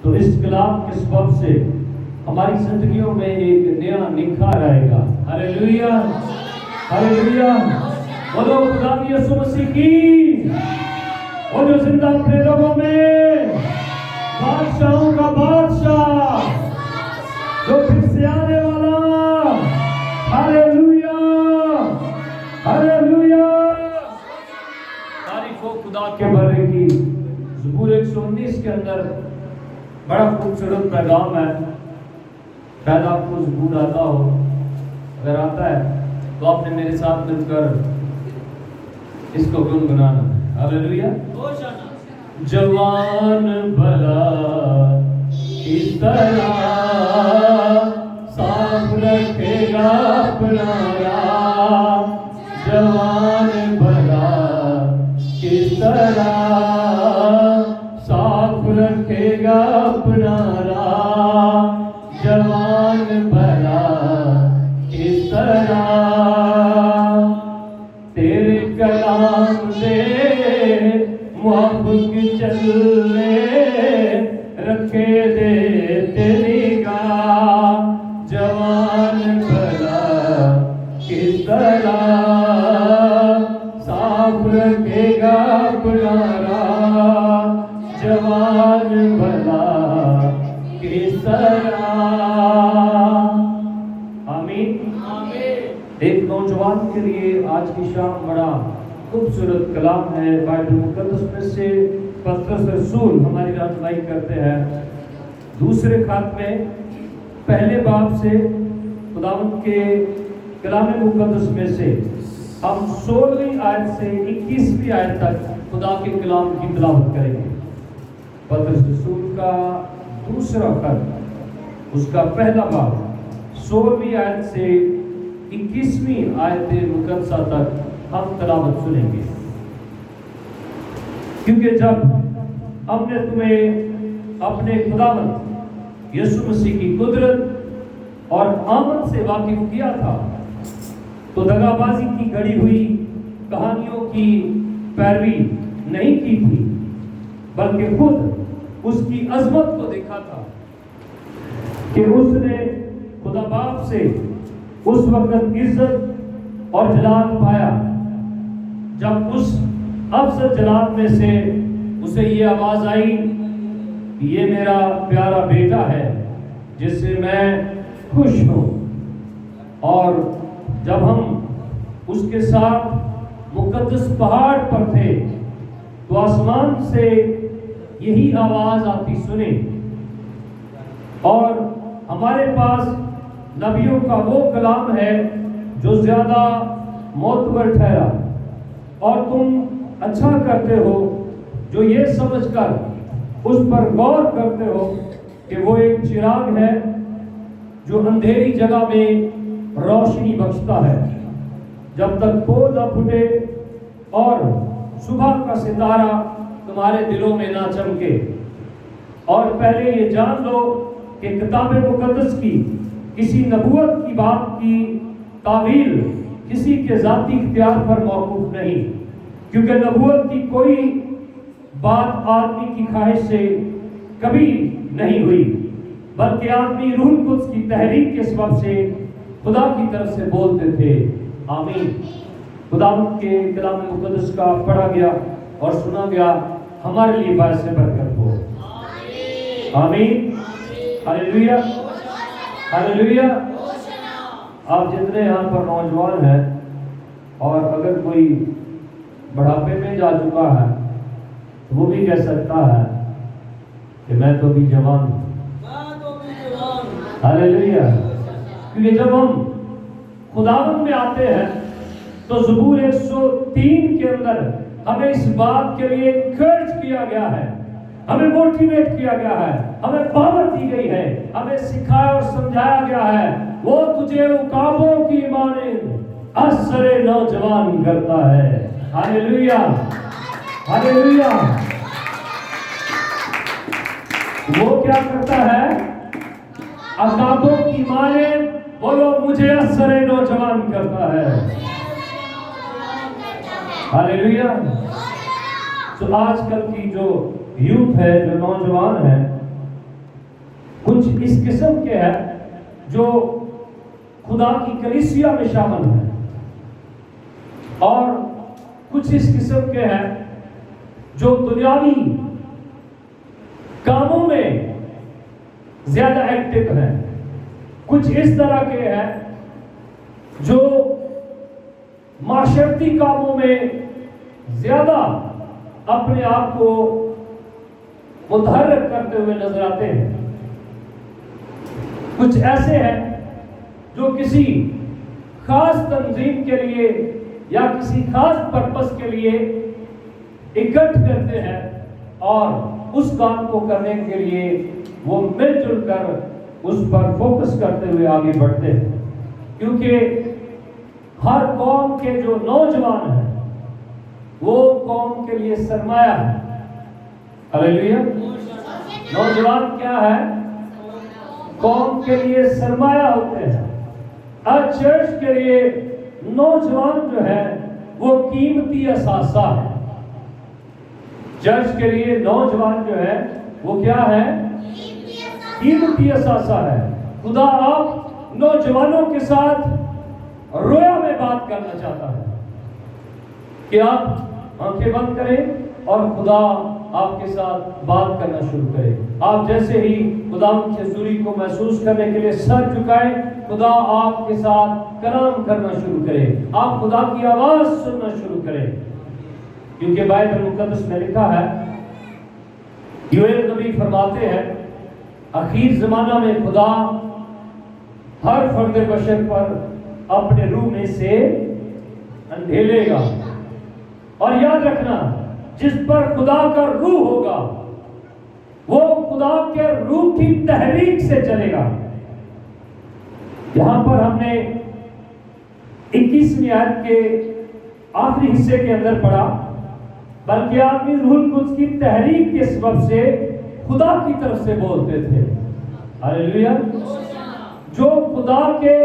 تو اس کلام کے سبب سے ہماری زندگیوں میں ایک نیا نکھار آئے گا. ہاللیلویا ہاللیلویا. بولو خدا کی یسوع مسیح کی. وہ جو زندہ اپنے لوگوں میں بادشاہوں کا بادشاہ جو پھر سے آنے والا. ہاللیلویا ہاللیلویا. تعریف ہو خدا کے بارے کی. زبور 119 کے اندر بڑا خوبصورت پیغام ہے. شاید آپ کو زبور آتا ہو. اگر آتا ہے تو آپ نے میرے ساتھ مل کر اس کو گنگنانا ہے. ہاللیلویا. جوان بھلا اس طرح صاف رکھے گا اپنا راہ. جوان بھلا کس طرح صاف رکھے گا اپنا راہ. جوان بھلا کس طرح تیرے کلام سے موافق چلے رکھے دے تیری گاہ. جوان بھلا کس طرح صاف رکھے گا اپنا راہ. جوان بھلا کس طرح. آمین. ایک نوجوان کے لیے آج کی شام بڑا خوبصورت کلام ہے. بائبل مقدس میں سے پطرس رسول ہماری رہنمائی کرتے ہیں. دوسرے خط میں پہلے باب سے خداوند کے کلام مقدس میں سے ہم 16ویں آیت سے 21ویں آیت تک خدا کے کلام کی تلاوت کریں گے. پطرس رسول کا دوسرا خط اس کا پہلا باب 16ویں آیت سے 21ویں آیت مقدسہ تک ہم تلاوت سنیں گے. کیونکہ جب ہم نے تمہیں اپنے خداوند یسوع مسیح کی قدرت اور آمد سے واقف کیا تھا تو دغا بازی کی گھڑی ہوئی کہانیوں کی پیروی نہیں کی تھی، بلکہ خود اس کی عظمت کو دیکھا تھا کہ اس نے خدا باپ سے اس وقت عزت اور جلال پایا جب اس افضل جلال میں سے اسے یہ آواز آئی کہ یہ میرا پیارا بیٹا ہے جس سے میں خوش ہوں. اور جب ہم اس کے ساتھ مقدس پہاڑ پر تھے تو آسمان سے یہی آواز آتی سنی. اور ہمارے پاس نبیوں کا وہ کلام ہے جو زیادہ معتبر ٹھہرا، اور تم اچھا کرتے ہو جو یہ سمجھ کر اس پر غور کرتے ہو کہ وہ ایک چراغ ہے جو اندھیری جگہ میں روشنی بخشتا ہے جب تک پو نہ پھٹے اور صبح کا ستارہ تمہارے دلوں میں نہ چمکے. اور پہلے یہ جان لو کہ کتاب مقدس کی کسی نبوت کی بات کی تعویل کسی کے ذاتی اختیار پر موقوف نہیں، کیونکہ نبوت کی کوئی بات آدمی کی خواہش سے کبھی نہیں ہوئی، بلکہ آدمی روح القدس کی تحریک کے سبب سے خدا کی طرف سے بولتے تھے. آمین. خداوند کے کلام مقدس کا پڑھا گیا اور سنا گیا ہمارے لیے باعث برکت ہو. آمین. ہاللیلویا ہاللیلویا. آپ جتنے یہاں پر نوجوان ہیں اور اگر کوئی بڑھاپے میں جا چکا ہے تو وہ بھی کہہ سکتا ہے کہ میں تو بھی جوان ہوں. ہاللیلویا. کیونکہ جب ہم خداوند میں آتے ہیں تو زبور 103 کے اندر ہمیں اس بات کے لیے انکریج کیا گیا ہے، ہمیں موٹیویٹ کیا گیا ہے، ہمیں پاور دی گئی ہے، ہمیں سکھایا اور سمجھایا گیا ہے وہ تجھے عقابوں کی مانند اثر نوجوان کرتا ہے. ہاللیلویا ہاللیلویا. وہ کیا کرتا ہے؟ عقابوں کی مانند بولو مجھے اثر نوجوان کرتا ہے. ہاللیلویا. تو آج کل کی جو یوتھ ہے، جو نوجوان ہیں، کچھ اس قسم کے ہیں جو خدا کی کلیسیا میں شامل ہیں، اور کچھ اس قسم کے ہیں جو دنیاوی کاموں میں زیادہ ایکٹیو ہیں، کچھ اس طرح کے ہیں جو معاشرتی کاموں میں زیادہ اپنے آپ کو متحرک کرتے ہوئے نظر آتے ہیں، کچھ ایسے ہیں جو کسی خاص تنظیم کے لیے یا کسی خاص پرپس کے لیے اکٹھ کرتے ہیں اور اس کام کو کرنے کے لیے وہ مل جل کر اس پر فوکس کرتے ہوئے آگے بڑھتے ہیں، کیونکہ ہر قوم کے جو نوجوان ہیں وہ قوم کے لیے سرمایہ ہے۔ ہلیلویا! نوجوان کیا ہے؟ قوم کے لیے سرمایہ ہوتے ہیں۔ آج چرچ کے لیے نوجوان جو ہے وہ قیمتی اثاثہ ہے۔ چرچ کے لیے نوجوان جو ہے وہ کیا ہے؟ قیمتی اثاثہ ہے۔ خدا آپ نوجوانوں کے ساتھ رویا میں بات کرنا چاہتا ہے کہ آپ آنکھیں بند کریں اور خدا آپ کے ساتھ بات کرنا شروع کرے۔ آپ جیسے ہی خدا کی حضوری کو محسوس کرنے کے لیے سر جھکائیں، خدا آپ کے ساتھ کلام کرنا شروع کرے، آپ خدا کی آواز سننا شروع کریں، کیونکہ بائبل مقدس میں لکھا ہے، یوئیل نبی فرماتے ہیں آخر زمانہ میں خدا ہر فرد بشر پر اپنے روح میں سے اندھیلے گا، اور یاد رکھنا جس پر خدا کا روح ہوگا وہ خدا کے روح کی تحریک سے چلے گا۔ یہاں پر ہم نے 21ویں آیت کے آخری حصے کے اندر پڑھا، بلکہ آدمی روح القدس کی تحریک کے سبب سے خدا کی طرف سے بولتے تھے۔ ہلیلویا! جو خدا کے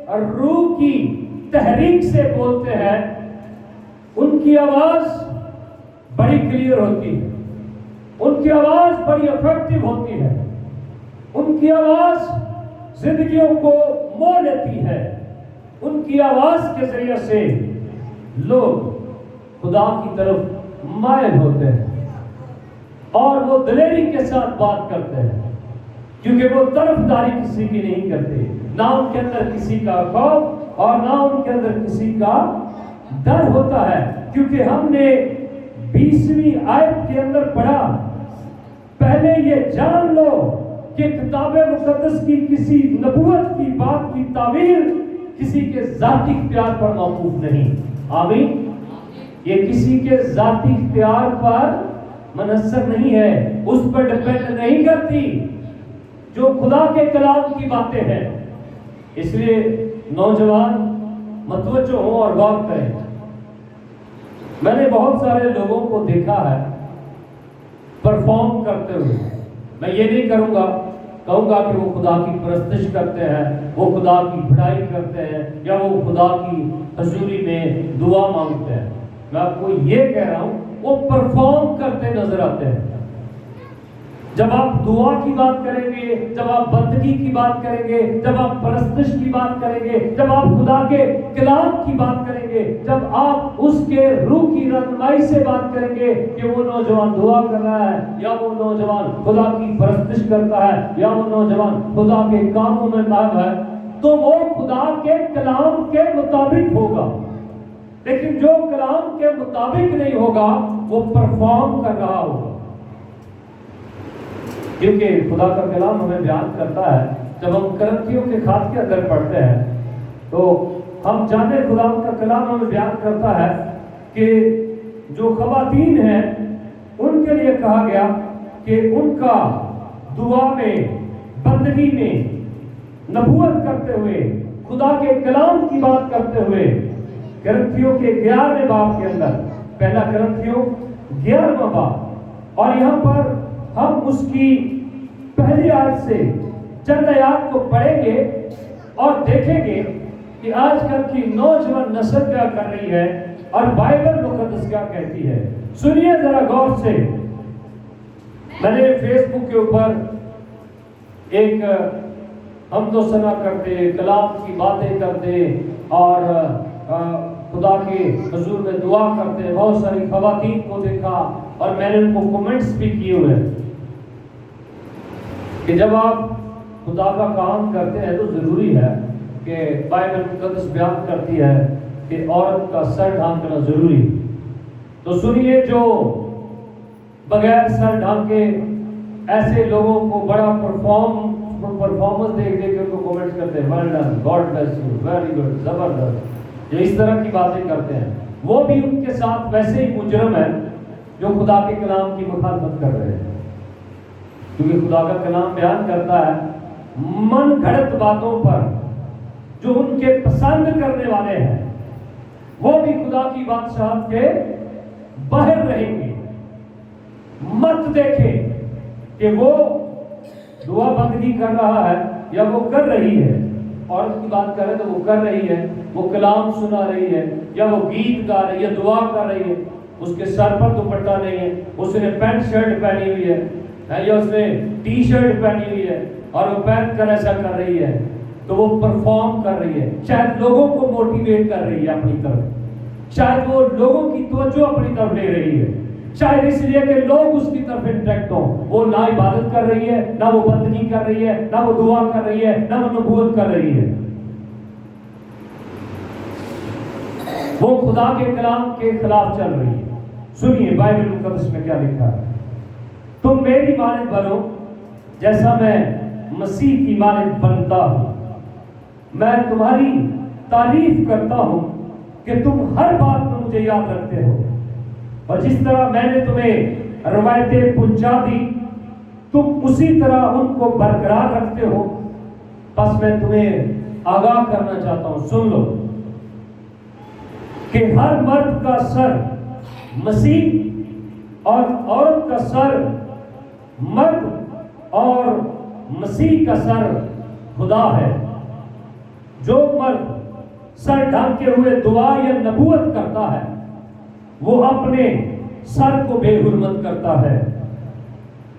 روح کی تحریک سے بولتے ہیں ان کی آواز بڑی کلیئر ہوتی ہے، ان کی آواز بڑی افیکٹو ہوتی ہے، ان کی آواز زندگیوں کو مو لیتی ہے، ان کی آواز کے ذریعے سے لوگ خدا کی طرف مائل ہوتے ہیں اور وہ دلیری کے ساتھ بات کرتے ہیں، کیونکہ وہ طرفداری کسی کی نہیں کرتے، نہ ان کے اندر کسی کا خوف اور نہ ان کے اندر کسی کا ڈر ہوتا ہے، کیونکہ ہم نے 20ویں آیت کے اندر پڑھا، پہلے یہ جان لو کہ کتاب مقدس کی کسی نبوت کی بات کی تعبیر کسی کے ذاتی اختیار پر موقوف نہیں۔ آمین! یہ کسی کے ذاتی اختیار پر منحصر نہیں ہے، اس پر ڈیپینڈ نہیں کرتی، جو خدا کے کلام کی باتیں ہیں۔ اس لیے نوجوان متوجہ ہوں اور غور کریں۔ میں نے بہت سارے لوگوں کو دیکھا ہے پرفارم کرتے ہوئے، میں یہ نہیں کہوں گا کہ وہ خدا کی پرستش کرتے ہیں، وہ خدا کی بڑائی کرتے ہیں یا وہ خدا کی حضوری میں دعا مانگتے ہیں۔ میں آپ کو یہ کہہ رہا ہوں وہ پرفارم کرتے نظر آتے ہیں۔ جب آپ دعا کی بات کریں گے، جب آپ بندگی کی بات کریں گے، جب آپ پرستش کی بات کریں گے، جب آپ خدا کے کلام کی بات کریں گے، جب آپ اس کے روح کی رہنمائی سے بات کریں گے کہ وہ نوجوان دعا کر رہا ہے یا وہ نوجوان خدا کی پرستش کرتا ہے یا وہ نوجوان خدا کے کاموں میں ماہر ہے، تو وہ خدا کے کلام کے مطابق ہوگا۔ لیکن جو کلام کے مطابق نہیں ہوگا وہ پرفارم کر رہا ہوگا، کیونکہ خدا کا کلام ہمیں بیان کرتا ہے۔ جب ہم کرنتھیوں کے خط کے اندر پڑھتے ہیں تو ہم جانے خدا کا کلام ہمیں بیان کرتا ہے کہ جو خواتین ہیں ان کے لیے کہا گیا کہ ان کا دعا میں، بندگی میں، نبوت کرتے ہوئے، خدا کے کلام کی بات کرتے ہوئے، کرنتھیوں کے 11ویں باب کے اندر، پہلا کرنتھیوں 11واں باب، اور یہاں پر ہم اس کی پہلی آیت سے چند آیات کو پڑھیں گے اور دیکھیں گے کہ آج کل کی نوجوان نسل کیا کر رہی ہے اور بائبل مقدس کیا کہتی ہے۔ سنیے ذرا غور سے، میں نے فیس بک کے اوپر ایک حمد و ثنا کرتے، کلام کی باتیں کرتے اور خدا کے حضور میں دعا کرتے بہت ساری خواتین کو دیکھا، اور میں نے ان کو کومنٹس بھی کیے ہوئے کہ جب آپ خدا کا کام کرتے ہیں تو ضروری ہے کہ بائبل مقدس بیان کرتی ہے کہ عورت کا سر ڈھانکنا ضروری ہے۔ تو سنیے، جو بغیر سر ڈھانکے ایسے لوگوں کو بڑا پرفارمنس دیکھ کے ان کو کومنٹس کرتے ہیں، well done, God bless you, very good, زبردست، جو اس طرح کی باتیں کرتے ہیں، وہ بھی ان کے ساتھ ویسے ہی مجرم ہے جو خدا کے کلام کی مخالفت کر رہے ہیں، کیونکہ خدا کا کلام بیان کرتا ہے من گھڑت باتوں پر جو ان کے پسند کرنے والے ہیں وہ بھی خدا کی بادشاہت کے باہر رہیں گے۔ مت دیکھیں کہ وہ دعا بندگی کر رہا ہے یا وہ کر رہی ہے، عورت کی بات کریں تو وہ کر رہی ہے، وہ کلام سنا رہی ہے یا وہ گیت گا رہی ہے، دعا کر رہی ہے، اس کے سر پر دوپٹہ نہیں ہے، اس نے پینٹ شرٹ پہنی ہوئی ہے یا اس نے ٹی شرٹ پہنی ہوئی ہے اور وہ پہن کر ایسا کر رہی ہے، تو وہ پرفارم کر رہی ہے، شاید لوگوں کو موٹیویٹ کر رہی ہے اپنی طرف، شاید وہ لوگوں کی توجہ اپنی طرف لے رہی ہے، شاید اس لیے کہ لوگ اس کی طرف انٹریکٹ ہوں۔ وہ نہ عبادت کر رہی ہے، نہ وہ بندگی کر رہی ہے، نہ وہ دعا کر رہی ہے، نہ وہ نبوت کر رہی ہے، وہ خدا کے کلام کے خلاف چل رہی ہے۔ سنیے بائبل مقدس میں کیا لکھا ہے، تم میری مانند بنو جیسا میں مسیح کی مانند بنتا ہوں، میں تمہاری تعریف کرتا ہوں کہ تم ہر بات میں مجھے یاد رکھتے ہو، اور جس طرح میں نے تمہیں روایتیں پہنچا دی تم اسی طرح ان کو برقرار رکھتے ہو۔ بس میں تمہیں آگاہ کرنا چاہتا ہوں، سن لو کہ ہر مرد کا سر مسیح اور عورت کا سر مرد اور مسیح کا سر خدا ہے۔ جو مرد سر ڈھانکے ہوئے دعا یا نبوت کرتا ہے وہ اپنے سر کو بے حرمت کرتا ہے،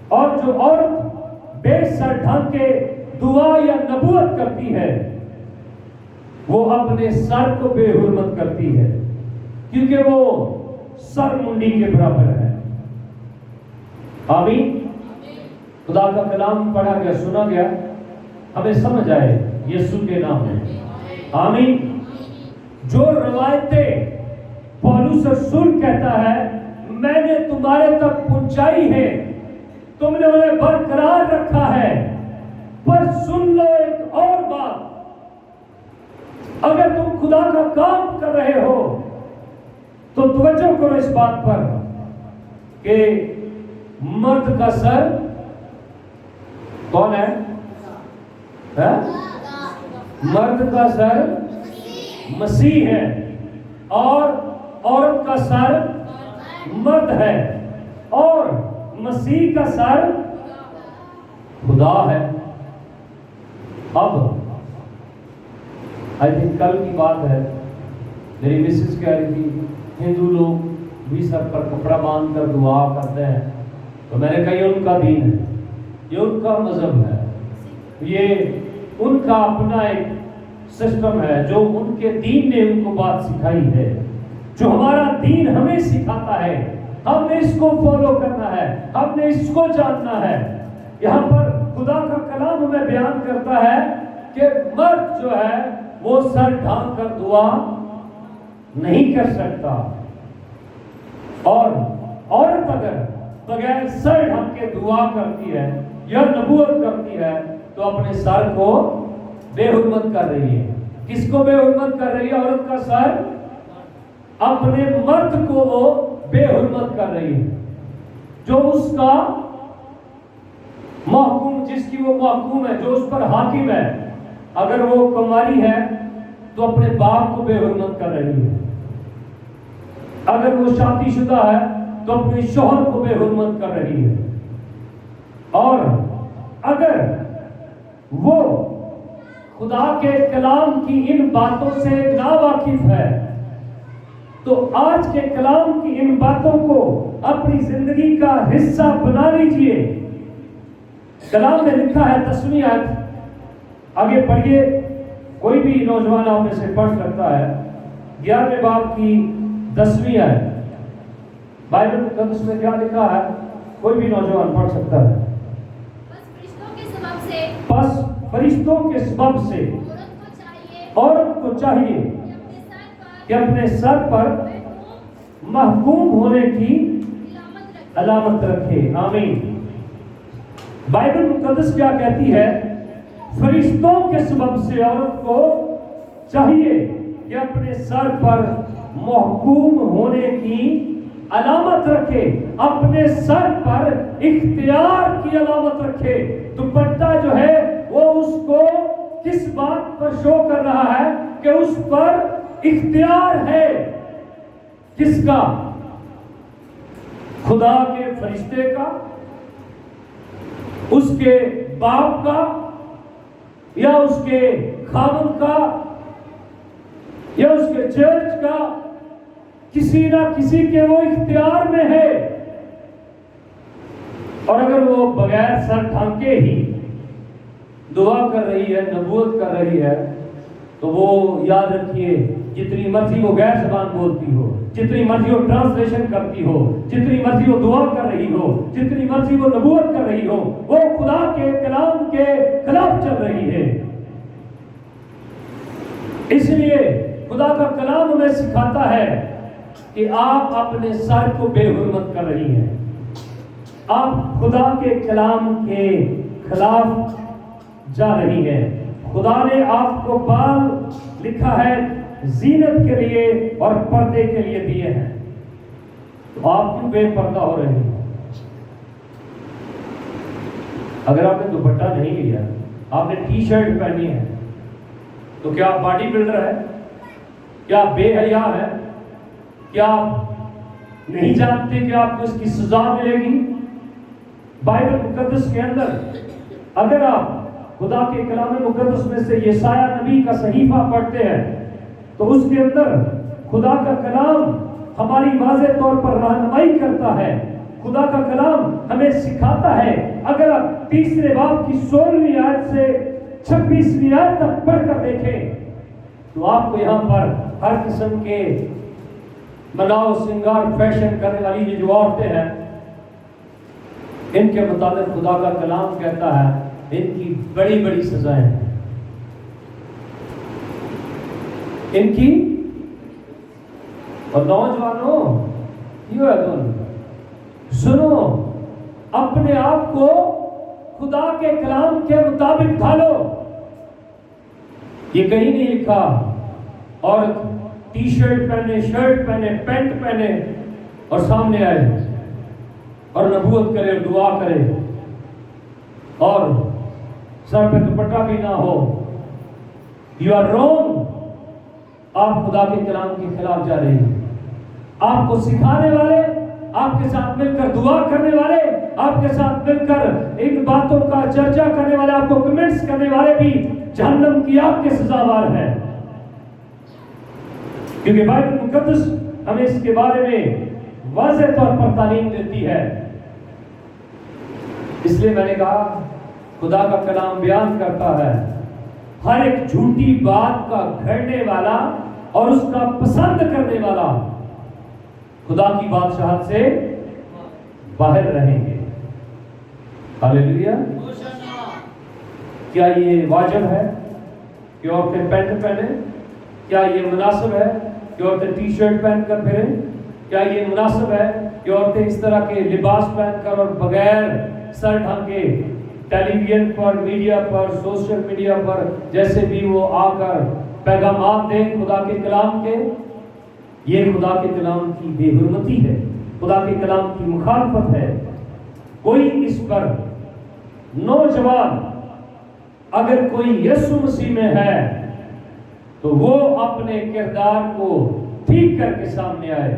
اور جو عورت بے سر ڈھانکے دعا یا نبوت کرتی ہے وہ اپنے سر کو بے حرمت کرتی ہے، کیونکہ وہ سر منڈی کے برابر ہے۔ آمین۔ خدا کا کلام پڑھا گیا، سنا گیا، ہمیں سمجھ آئے یسوع کے نام میں، آمین۔ جو روایتیں پولس رسول کہتا ہے میں نے تمہارے تک پہنچائی ہے، تم نے انہیں برقرار رکھا ہے، پر سن لو ایک اور بات، اگر تم خدا کا کام کر رہے ہو تو توجہ کرو اس بات پر کہ مرد کا سر کون ہے؟ مرد کا سر مسیح ہے اور عورت کا سر مرد ہے اور مسیح کا سر خدا ہے۔ اب آئی تھنک کل کی بات ہے، میری مسز کہہ رہی تھی ہندو لوگ بھی سر پر کپڑا باندھ کر دعا کرتے ہیں، تو میں نے کہا یہ ان کا دین ہے، یہ ان کا مذہب ہے، یہ ان کا اپنا ایک سسٹم ہے جو ان کے دین نے ان کو بات سکھائی ہے، جو ہمارا دین ہمیں سکھاتا ہے ہم نے اس کو فالو کرنا ہے، ہم نے اس کو جاننا ہے۔ یہاں پر خدا کا کلام ہمیں بیان کرتا ہے کہ مرد جو ہے وہ سر ڈھانک کر دعا نہیں کر سکتا، اور عورت اگر بغیر سر ڈھانک کے دعا کرتی ہے یا نبوت کرتی ہے تو اپنے سر کو بے حرمت کر رہی ہے۔ کس کو بے حرمت کر رہی ہے؟ عورت کا سر اپنے مرد کو وہ بے حرمت کر رہی ہے، جو اس کا محکوم، جس کی وہ محکوم ہے، جو اس پر حاکم ہے۔ اگر وہ کماری ہے تو اپنے باپ کو بے حرمت کر رہی ہے، اگر وہ شادی شدہ ہے تو اپنے شوہر کو بے حرمت کر رہی ہے، اور اگر وہ خدا کے کلام کی ان باتوں سے ناواقف ہے تو آج کے کلام کی ان باتوں کو اپنی زندگی کا حصہ بنا لیجئے۔ کلام میں لکھا ہے 10ویں آیت، آگے پڑھیے، کوئی بھی نوجوان آپ میں سے پڑھ سکتا ہے، 11ویں باب کی 10ویں آیت۔ بائبل مقدس میں کیا لکھا ہے؟ کوئی بھی نوجوان پڑھ سکتا ہے۔ پس فرشتوں کے سبب سے عورت کو چاہیے کہ اپنے سر پر محکوم ہونے کی علامت رکھے۔ آمین۔ بائبل مقدس کیا کہتی ہے؟ فرشتوں کے سبب سے عورت کو چاہیے کہ اپنے سر پر محکوم ہونے کی علامت رکھے، اپنے سر پر اختیار کی علامت رکھے۔ دوپٹہ جو ہے وہ اس کو کس بات پر شو کر رہا ہے کہ اس پر اختیار ہے۔ کس کا؟ خدا کے فرشتے کا، اس کے باپ کا، یا اس کے خاوند کا، یا اس کے چرچ کا، کسی نہ کسی کے وہ اختیار میں ہے۔ اور اگر وہ بغیر سر ڈھانکے ہی دعا کر رہی ہے، نبوت کر رہی ہے، تو وہ یاد رکھیے، جتنی مرضی وہ غیر زبان بولتی ہو، جتنی مرضی وہ ٹرانسلیشن کرتی ہو، جتنی مرضی وہ دعا کر رہی ہو، جتنی مرضی وہ نبوت کر رہی ہو، وہ خدا کے کلام کے خلاف چل رہی ہے۔ اس لیے خدا کا کلام ہمیں سکھاتا ہے کہ آپ اپنے سر کو بے حرمت کر رہی ہیں، آپ خدا کے کلام کے خلاف جا رہی ہیں۔ خدا نے آپ کو بال لکھا ہے زینت کے لیے اور پردے کے لیے دیے ہیں، تو آپ کیوں بے پردہ ہو رہے ہیں؟ اگر آپ نے دوپٹہ نہیں لیا، آپ نے ٹی شرٹ پہنی ہے، تو کیا آپ باڈی بلڈر ہے؟ کیا آپ بے حیا ہے؟ کیا آپ نہیں جانتے کہ آپ کو اس کی سزا ملے گی؟ بائبل مقدس کے اندر اگر آپ خدا کے کلام مقدس میں سے یسایہ نبی کا صحیفہ پڑھتے ہیں تو اس کے اندر خدا کا کلام ہماری واضح طور پر رہنمائی کرتا ہے۔ خدا کا کلام ہمیں سکھاتا ہے۔ اگر آپ 3 باب کی 16ویں آیت سے 26ویں آیت تک پڑھ کر دیکھیں تو آپ کو یہاں پر ہر قسم کے مناؤ سنگار فیشن کرنے والی یہ جو عورتیں ہیں، ان کے مطابق خدا کا کلام کہتا ہے ان کی بڑی بڑی سزائیں ہیں، ان کی۔ اور نوجوانوں کیوں ہے تم سنو، اپنے آپ کو خدا کے کلام کے مطابق ڈھالو۔ یہ کہیں نہیں لکھا اور ٹی شرٹ پہنے، شرٹ پہنے، پینٹ پہنے اور سامنے آئے اور نبوت کرے اور دعا کرے اور سر پہ دوپٹہ بھی نہ ہو۔ You are wrong. آپ خدا کے کلام کے خلاف جا رہے ہیں۔ آپ کو سکھانے والے، آپ کے ساتھ مل کر دعا کرنے والے، آپ کے ساتھ مل کر ان باتوں کا چرچا کرنے والے، آپ کو کمنٹس کرنے والے بھی جہنم کی آگ کے سزاوار ہیں، کیونکہ بائبل مقدس ہمیں اس کے بارے میں واضح طور پر تعلیم دیتی ہے۔ اس لیے میں نے کہا خدا کا کلام بیان کرتا ہے ہر ایک جھوٹی بات کا گھڑنے والا اور اس کا پسند کرنے والا خدا کی بادشاہت سے باہر رہیں گے۔ ہاللیلویہ۔ کیا یہ واجب ہے کہ عورتیں پینٹ پہنیں؟ کیا یہ مناسب ہے کہ عورتیں ٹی شرٹ پہن کر پھریں؟ کیا یہ مناسب ہے کہ عورتیں اس طرح کے لباس پہن کر اور بغیر سر ڈھانکے ٹیلی ویژن پر، میڈیا پر، سوشل میڈیا پر جیسے بھی وہ آ کر پیغامات دیں خدا کے کلام کے؟ یہ خدا کے کلام کی بے حرمتی ہے، خدا کے کلام کی مخالفت ہے۔ کوئی اس پر نوجوان اگر کوئی یسوع مسیح میں ہے تو وہ اپنے کردار کو ٹھیک کر کے سامنے آئے،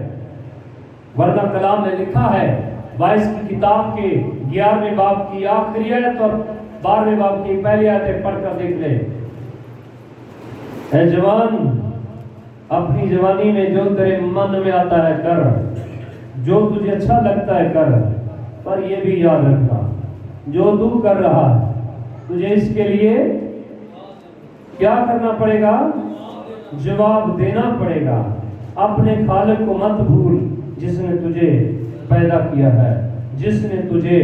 ورنہ کلام میں لکھا ہے وائس کی کتاب کے 11ویں باب کی آخری آیت اور 12ویں باب کی پہلی آیتیں پڑھ کر دیکھ لیں۔ اے جوان، اپنی جوانی میں جو تیرے من میں آتا ہے کر، جو تجھے اچھا لگتا ہے کر، پر یہ بھی یاد رکھنا جو تو کر رہا ہے تجھے اس کے لیے کیا کرنا پڑے گا؟ جواب دینا پڑے گا۔ اپنے خالق کو مت بھول جس نے تجھے پیدا کیا ہے، جس نے تجھے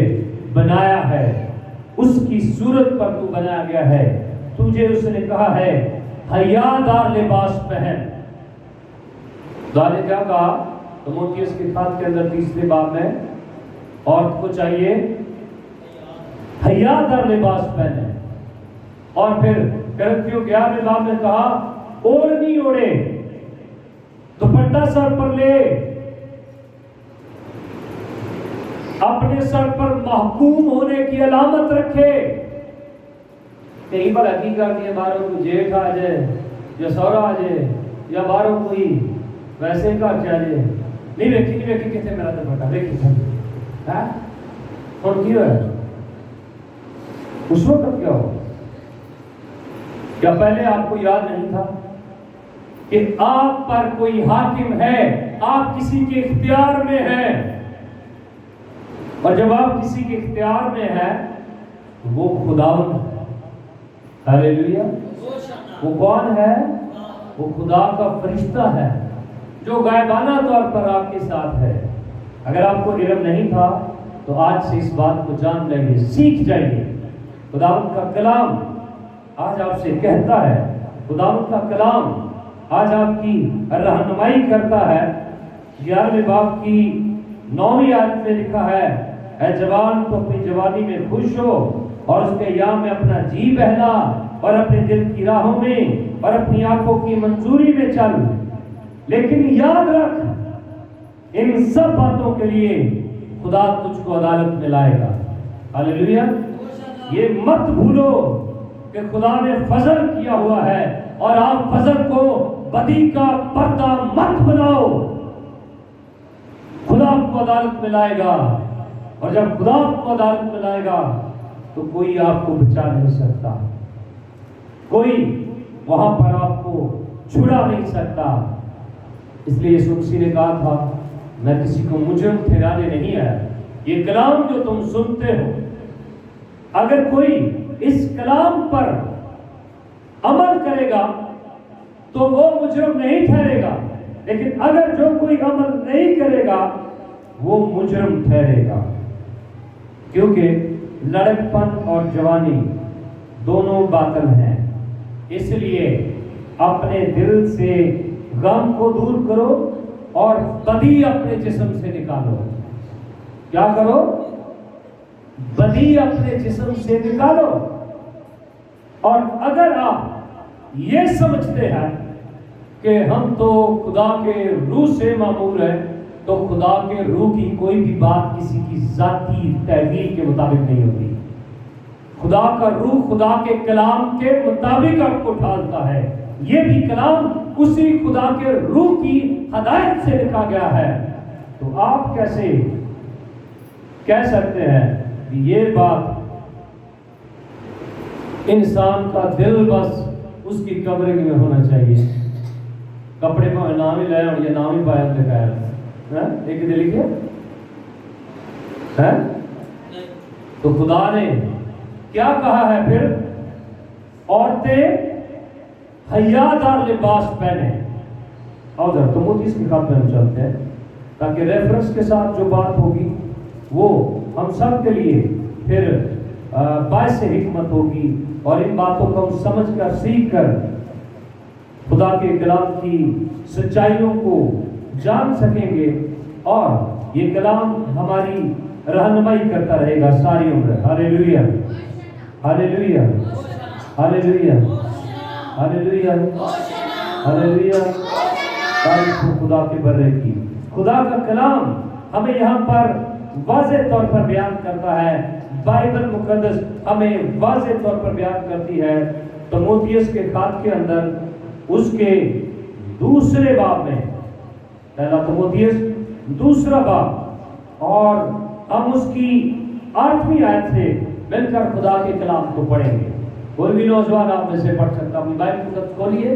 بنایا ہے، اس کی صورت پر تو بنایا گیا ہے۔ تجھے اس نے کہا ہے حیادار لباس پہن۔ خدا نے کیا کہا تموتھیوس کے خط کے اندر 3 باب میں؟ عورت کو چاہیے حیادار لباس پہنے، اور پھر کرنتھیوں کے 8 باب میں کہا اوڑھنی اوڑھے، دوپٹہ سر پر لے، اپنے سر پر محکوم ہونے کی علامت رکھے۔ کہیں پر حقیقت یہ باروں کو جیٹھ آ جائے یا سورا آ جائے یا باروں کوئی ویسے کا کیا جائے، نہیں ویکھی کتنے میرا دوپٹہ دیکھی ہے اور کیوں ہے اس وقت کیا ہو؟ کیا پہلے آپ کو یاد نہیں تھا کہ آپ پر کوئی حاکم ہے، آپ کسی کے اختیار میں ہیں، اور جب آپ کسی کے اختیار میں ہیں وہ خداوند ہے۔ ہاللیلویا۔ وہ کون ہے؟ وہ خدا کا فرشتہ ہے جو غائبانہ طور پر آپ کے ساتھ ہے۔ اگر آپ کو علم نہیں تھا تو آج سے اس بات کو جان لیں، سیکھ جائیے۔ خداوند کا کلام آج آپ سے کہتا ہے، خداوند کا کلام آج آپ کی رہنمائی کرتا ہے۔ 11 باب کی 9ویں آیت میں لکھا ہے اے جوان تو اپنی جوانی میں خوش ہو اور اس کے ایام میں اپنا جی بہلا، اور اپنے دل کی راہوں میں اور اپنی آنکھوں کی منظوری میں چل، لیکن یاد رکھ ان سب باتوں کے لیے خدا تجھ کو عدالت میں لائے گا۔ ہاللیلویا۔ یہ مت بھولو کہ خدا نے فضل کیا ہوا ہے، اور آپ فضل کو بدی کا پردہ مت بناؤ۔ خدا آپ کو عدالت میں لائے گا، اور جب خدا آپ کو عدالت میں لائے گا تو کوئی آپ کو بچا نہیں سکتا، کوئی وہاں پر آپ کو چھڑا نہیں سکتا۔ اس لیے یسوع مسیح نے کہا تھا میں کسی کو مجرم ٹھہرانے نہیں آیا۔ یہ کلام جو تم سنتے ہو، اگر کوئی اس کلام پر عمل کرے گا تو وہ مجرم نہیں ٹھہرے گا، لیکن اگر جو کوئی عمل نہیں کرے گا وہ مجرم ٹھہرے گا، کیونکہ لڑکپن اور جوانی دونوں باطل ہیں۔ اس لیے اپنے دل سے غم کو دور کرو اور بدی اپنے جسم سے نکالو۔ کیا کرو؟ بدی اپنے جسم سے نکالو۔ اور اگر آپ یہ سمجھتے ہیں کہ ہم تو خدا کے روح سے معمور ہیں، تو خدا کے روح کی کوئی بھی بات کسی کی ذاتی تحویل کے مطابق نہیں ہوتی۔ خدا کا روح خدا کے کلام کے مطابق آپ کو ڈھالتا ہے۔ یہ بھی کلام اسی خدا کے روح کی ہدایت سے لکھا گیا ہے۔ تو آپ کیسے کہہ سکتے ہیں کہ یہ بات انسان کا دل بس اس کی کورنگ میں ہونا چاہیے؟ کپڑے پہ نام ہی لائے اور یہ نام ہی پایا دکھایا، ایک دل کیا ہے؟ تو خدا نے کیا کہا ہے پھر؟ عورتیں حیادار لباس پہنے۔ اور ذرا تموتھیوس کی خط میں ہم چلتے ہیں تاکہ ریفرنس کے ساتھ جو بات ہوگی وہ ہم سب کے لیے پھر باعث حکمت ہوگی، اور ان باتوں کو ہم سمجھ کر سیکھ کر خدا کے کلام کی سچائیوں کو جان سکیں گے، اور یہ کلام ہماری رہنمائی کرتا رہے گا ساری عمر۔ ہاللیلویا، ہاللیلویا، ہاللیلویا، ہاللیلویا، ہاللیلویا۔ تعریف ہو خدا کے برے کی۔ خدا کا کلام ہمیں یہاں پر واضح طور پر بیان کرتا ہے، بائبل مقدس ہمیں واضح طور پر بیان کرتی ہے تموتھیوس کے خط کے اندر اس کے 2 باب میں، پہلا تموتھیوس 2 باب، اور ہم اس کی 8ویں آیت سے مل کر خدا کے کلام کو پڑھیں گے۔ کوئی بھی نوجوان آپ میں سے پڑھ سکتا، اپنی بائبل مقدس کھولیے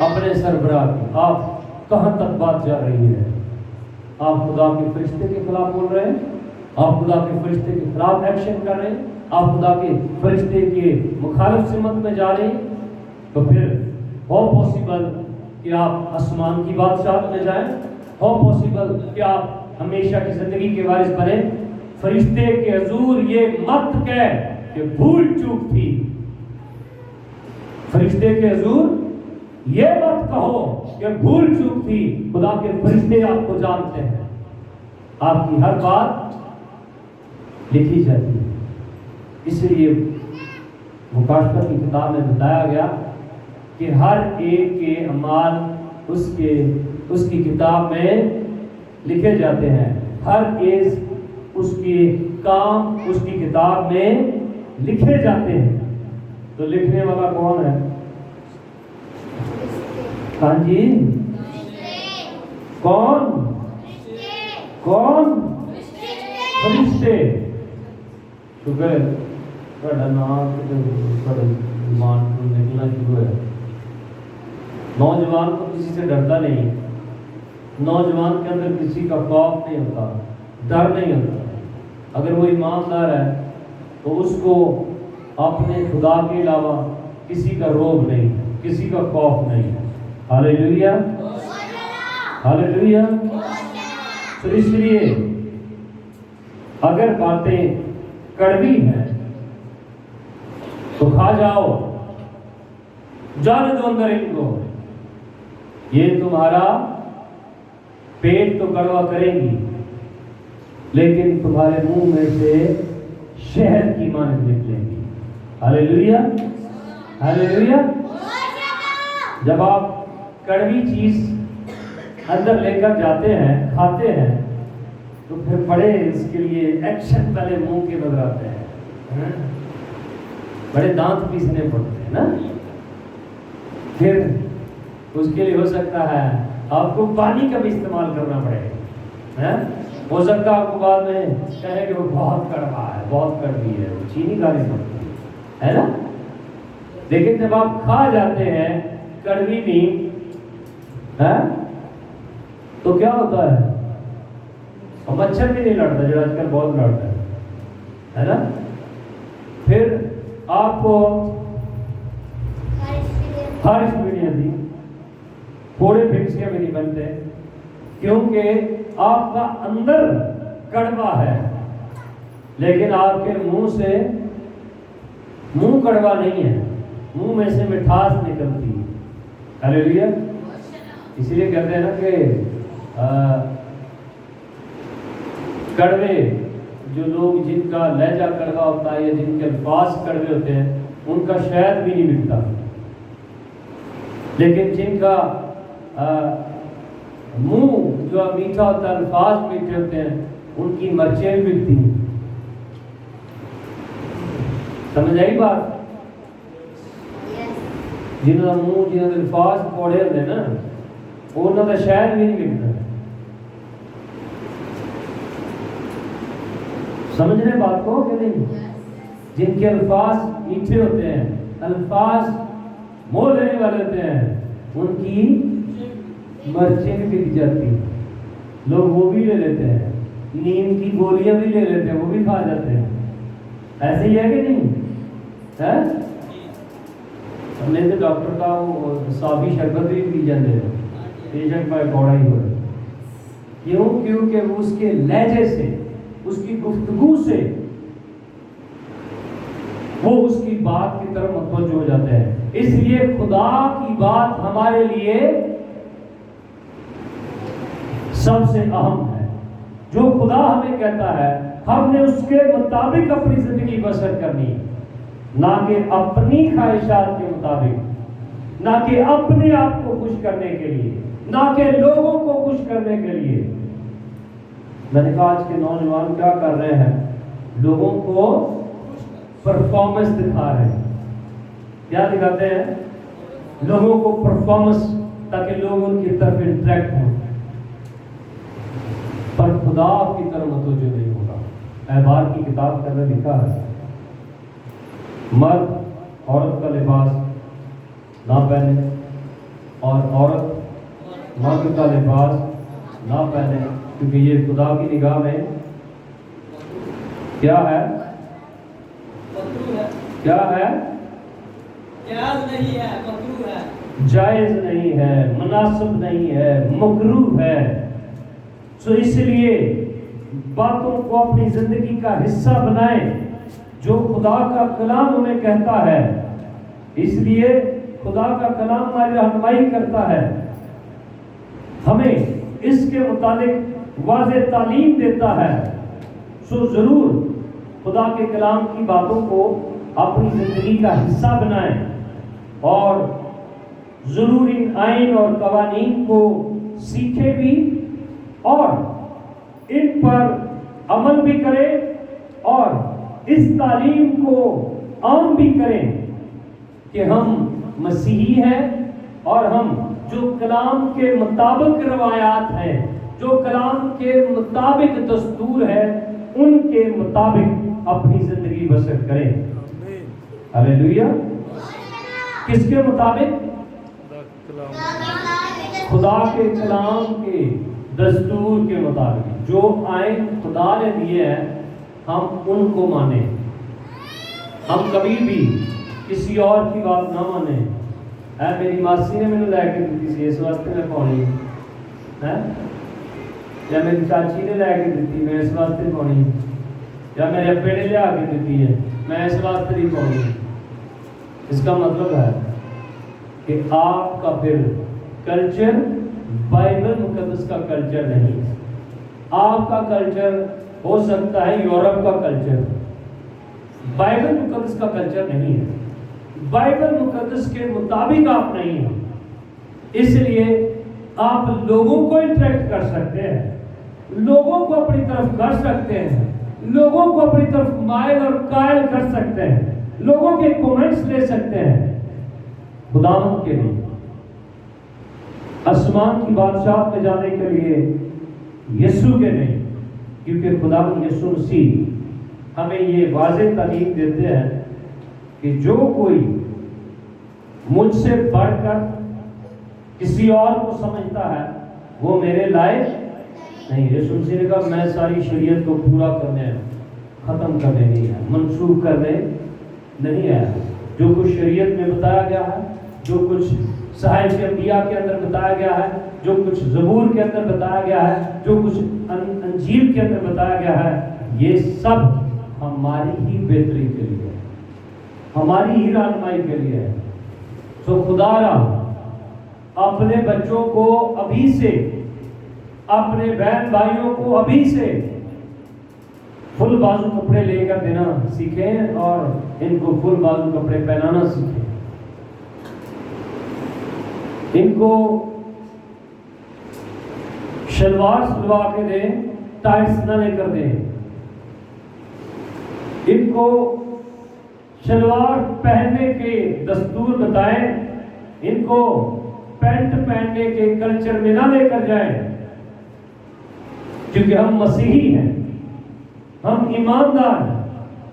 اپنے سربراہ کی. آپ کہاں تک بات چل رہی ہے؟ آپ خدا کے فرشتے کے خلاف بول رہے ہیں؟ آپ خدا کے فرشتے کے خلاف ایکشن کر رہے ہیں؟ آپ خدا کے فرشتے کے مخالف سمت میں جا رہے ہیں؟ تو پھر ہو پاسبل کہ آپ آسمان کی بادشاہت میں جائیں، ہو پاسبل کہ آپ ہمیشہ کی زندگی کے وارث بنیں. فرشتے کے حضور یہ مت کہہ کہ بھول چوک تھی. فرشتے کے حضور یہ مت کہو کہ بھول چوک تھی. خدا کے فرشتے آپ کو جانتے ہیں، آپ کی ہر بات لکھی جاتی ہے. اس لیے مکاشفہ کی کتاب میں بتایا گیا کہ ہر ایک کے اعمال اس کی کتاب میں لکھے جاتے ہیں. ہر ایک اس کے کام اس کی کتاب میں لکھے جاتے ہیں. تو لکھنے والا کون ہے؟ ہاں جی، کون؟ فرشتے. شکر تھوڑا نام ایمان نکلنا شروع ہے. نوجوان تو کسی سے ڈرتا نہیں، نوجوان کے اندر کسی کا خوف نہیں ہوتا، ڈر نہیں ہوتا. اگر وہ ایماندار ہے تو اس کو اپنے خدا کے علاوہ کسی کا روب نہیں، کسی کا خوف نہیں. ہاللیلویہ، ہاللیلویہ. تو اس لیے اگر باتیں کڑوی ہیں تو کھا جاؤ، جانے دو اندر ان کو. یہ تمہارا پیٹ تو کڑوا کریں گی لیکن تمہارے منہ میں سے شہد کی مانند نکلیں گی. ہاللیلویہ، ہاللیلویہ. جب آپ کڑوی چیز اندر لے کر جاتے ہیں، کھاتے ہیں، تو پھر بڑے اس کے لیے ایکشن پہلے منہ کے نظر آتے ہیں، بڑے دانت پیسنے پڑتے ہیں نا. پھر اس کے لیے ہو سکتا ہے آپ کو پانی کا بھی استعمال کرنا پڑے گا. ہو سکتا ہے آپ کو بعد میں کہے کہ وہ بہت کڑوا ہے، بہت کڑوی ہے، وہ چینی کھانی پڑتی ہے نا. لیکن جب آپ کھا جاتے ہیں کڑوی نہیں تو کیا ہوتا ہے؟ اور مچھر بھی نہیں لڑتا جو آج کل بہت لڑتا ہے نا. پھر آپ کو خارش بھی نہیں آتی، پھوڑے پھنسیاں بھی نہیں بنتے، کیونکہ آپ کا اندر کڑوا ہے لیکن آپ کے منہ سے منہ کڑوا نہیں ہے، منہ میں سے مٹھاس نکلتی ہے. ہاللیلویہ. اسی لیے کہتے ہیں نا کہ کڑوے جو لوگ جن کا لہجہ کڑوا ہوتا ہے یا جن کے الفاظ کڑوے ہوتے ہیں ان کا شہد بھی نہیں ملتا، لیکن جن کا منہ جو میٹھا ہوتا ہے، الفاظ میٹھے ہوتے ہیں، ان کی مرچیں بھی ملتی ہیں. سمجھ آئی بات؟ جنہوں کا منہ جنہوں کے الفاظ کوڑے ہوتے ہیں نا، انہوں کا شہد بھی نہیں ملتا. سمجھ رہے بات کو کہ نہیں؟ جن کے الفاظ میٹھے ہوتے ہیں، الفاظ مول لینے والے ہوتے ہیں، ان کی مرچیں بھی بک جاتی ہیں. لوگ وہ بھی لے لیتے ہیں، نیم کی گولیاں بھی لے لیتے ہیں، وہ بھی کھا جاتے ہیں. ایسے ہی ہے کہ نہیں ہے؟ ہم نے تو ڈاکٹر کا وہ صابی شربت بھی پی جاتے ہیں، پیشنٹ کا کوڑا ہی ہو رہا ہے. کیوں؟ کیونکہ وہ اس کے لہجے سے، اس کی گفتگو سے وہ اس کی بات کی طرف متوجہ ہو جاتے ہیں. اس لیے خدا کی بات ہمارے لیے سب سے اہم ہے. جو خدا ہمیں کہتا ہے ہم نے اس کے مطابق اپنی زندگی بسر کرنی ہے، نہ کہ اپنی خواہشات کے مطابق، نہ کہ اپنے آپ کو خوش کرنے کے لیے، نہ کہ لوگوں کو خوش کرنے کے لیے. میں نے کہا آج کے نوجوان کیا کر رہے ہیں؟ لوگوں کو پرفارمنس دکھا رہے ہیں. کیا دکھاتے ہیں؟ لوگوں کو پرفارمنس، تاکہ لوگ ان کی طرف انٹریکٹ ہوں. پر خدا آپ کی طرف متوجہ نہیں ہوگا. احبار کی کتاب کے اندر لکھا ہے مرد عورت کا لباس نہ پہنے، اور عورت مرد کا لباس نہ پہنے، کیونکہ یہ خدا کی نگاہ میں کیا ہے؟ کیا ہے؟ جائز نہیں ہے، مناسب نہیں ہے، مکروہ ہے۔ سو اس لیے باتوں کو اپنی زندگی کا حصہ بنائیں جو خدا کا کلام ہمیں کہتا ہے۔ اس لیے خدا کا کلام ہماری رہنمائی کرتا ہے، ہمیں اس کے متعلق واضح تعلیم دیتا ہے۔ سو ضرور خدا کے کلام کی باتوں کو اپنی زندگی کا حصہ بنائیں، اور ضرور ان آئین اور قوانین کو سیکھیں بھی اور ان پر عمل بھی کریں، اور اس تعلیم کو عام بھی کریں کہ ہم مسیحی ہیں، اور ہم جو کلام کے مطابق روایات ہیں، جو کلام کے مطابق دستور ہے، ان کے مطابق اپنی زندگی بسر کریں۔ ہلیلویہ۔ کس کے مطابق؟ خدا کے کلام کے دستور کے مطابق۔ جو آئین خدا نے دیے ہیں ہم ان کو مانیں، ہم کبھی بھی کسی اور کی بات نہ مانیں۔ اے میری ماسی نے مجھے لے کے دیتی سی اس واسطے میں پاؤنی ہے، یا میری چاچی نے لے کے دیتی میں اس واسطے پاؤنی، یا میرے ابے نے لے کے دیتی ہے میں اس واسطے نہیں پاؤنی۔ اس کا مطلب ہے کہ آپ کا پھر کلچر بائبل مقدس کا کلچر نہیں ہے۔ آپ کا کلچر ہو سکتا ہے یورپ کا کلچر، بائبل مقدس کا کلچر نہیں ہے۔ بائبل مقدس کے مطابق آپ نہیں ہیں، اس لیے آپ لوگوں کو انٹریکٹ کر سکتے ہیں، لوگوں کو اپنی طرف کر سکتے ہیں، لوگوں کو اپنی طرف مائل اور قائل کر سکتے ہیں، لوگوں کے کومنٹس لے سکتے ہیں، خداوند کے لیے آسمان کی بادشاہت میں جانے کے لیے یسوع کے نہیں، کیونکہ خداوند یسوع مسیح ہمیں یہ واضح تعلیم دیتے ہیں کہ جو کوئی مجھ سے بڑھ کر کسی اور کو سمجھتا ہے وہ میرے لائق نہیں۔ یسوع مسیح نے کہا میں ساری شریعت کو پورا کرنے ختم کرنے نہیں ہے، منسوخ کرنے نہیں ہے۔ جو کچھ شریعت میں بتایا گیا ہے، جو کچھ صحائف انبیاء کے اندر بتایا گیا ہے، جو کچھ زبور کے اندر بتایا گیا ہے، جو کچھ انجیل کے اندر بتایا گیا ہے، یہ سب ہماری ہی بہتری کے لیے ہے، ہماری ہی رہنمائی کے لیے ہے۔ سو خدا را اپنے بچوں کو ابھی سے، اپنے بہن بھائیوں کو ابھی سے فل بازو کپڑے لے کر دینا سیکھیں، اور ان کو فل بازو کپڑے پہنانا سیکھیں۔ ان کو شلوار سلوا کے دیں، ٹائٹس نہ لے کر دیں۔ ان کو شلوار پہننے کے دستور بتائیں، ان کو پینٹ پہننے کے کلچر میں نہ لے کر جائیں، کیونکہ ہم مسیحی ہیں، ہم ایماندار ہیں،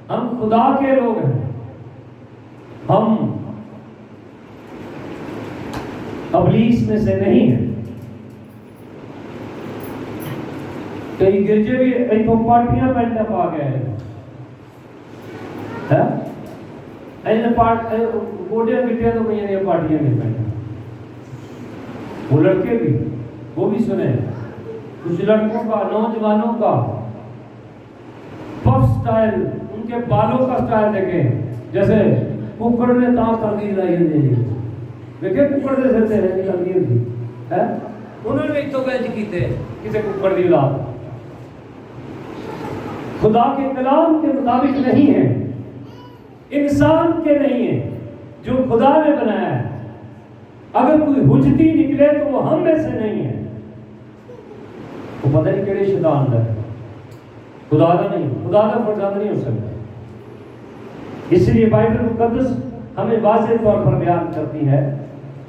ہم خدا کے لوگ ہیں، ہم ابلیس میں سے نہیں ہیں۔ کئی گرجے بھی ایتھوں پارٹیاں پینٹ اپ آ گئے ہیں، گوڈیاں گٹیاں تو کہیں نہیں پارٹیاں نہیں پہننا۔ وہ لڑکے بھی، وہ بھی سنے، کچھ لڑکوں کا، نوجوانوں کا پف سٹائل، ان کے بالوں کا سٹائل دیکھیں، جیسے ککڑ نے تاں تنگیر لائی ہے، دیکھیں ککڑ دے سکتے ہیں تنگیر کی ہے، انہوں نے تو گنج کیتے کسے ککڑ دی اولاد۔ خدا کے کلام کے مطابق نہیں ہے، انسان کے نہیں ہے، جو خدا نے بنایا ہے۔ اگر کوئی حجتی نکلے تو وہ ہم میں سے نہیں ہے، وہ پتہ نہیں کیڑے شیطان دا ہے، خدا کا نہیں، خدا کا فرزند نہیں ہو سکتا۔ اس لیے بائبل مقدس ہمیں واضح طور پر بیان کرتی ہے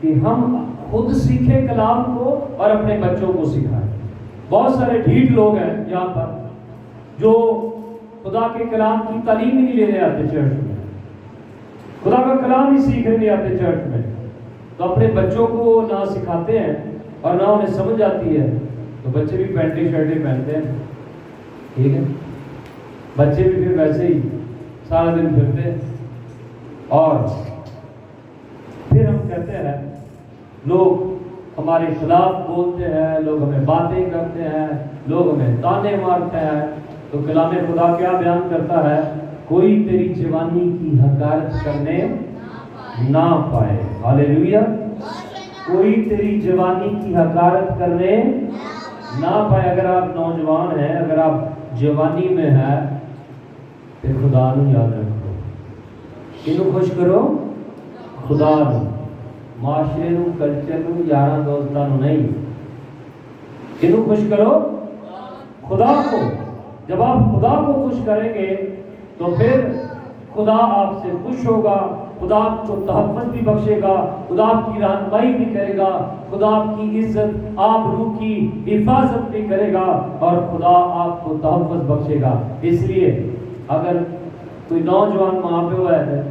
کہ ہم خود سیکھیں کلام کو اور اپنے بچوں کو سکھائیں۔ بہت سارے ڈھیٹ لوگ ہیں یہاں پر جو خدا کے کلام کی تعلیم ہی نہیں لینے آتے چرچ میں، خدا کا کلام ہی سیکھنے نہیں آتے چرچ میں، تو اپنے بچوں کو نہ سکھاتے ہیں اور نہ انہیں سمجھ آتی ہے تو بچے بھی پینٹیں شرٹیں پہنتے ہیں، ٹھیک ہے، بچے بھی پھر ویسے ہی سارا دن پھرتے ہیں، اور پھر ہم کہتے ہیں لوگ ہمارے خلاف بولتے ہیں، لوگ ہمیں باتیں کرتے ہیں، لوگ ہمیں تانے مارتے ہیں، تو کلام خدا کیا بیان کرتا ہے؟ کوئی تیری جوانی کی حقارت کرنے نہ پائے۔ ہاللیلویہ۔ کوئی تیری جوانی کی حقارت کرنے نہ پائے۔ اگر آپ نوجوان ہیں، اگر آپ جوانی میں ہیں، پھر خدا نو یاد رکھو۔ کنوں خوش کرو؟ خدا نو، معاشرے نو، کلچر نو، یاراں دوستاں نو نہیں۔ کنوں خوش کرو؟ خدا کو۔ جب آپ خدا کو خوش کریں گے تو پھر خدا آپ سے خوش ہوگا، خدا آپ کو تحفظ بھی بخشے گا، خدا آپ کی رہنمائی بھی کرے گا، خدا آپ کی عزت، آپ روح کی حفاظت بھی کرے گا، اور خدا آپ کو تحفظ بخشے گا۔ اس لیے اگر کوئی نوجوان ماں پہ ہوا ہے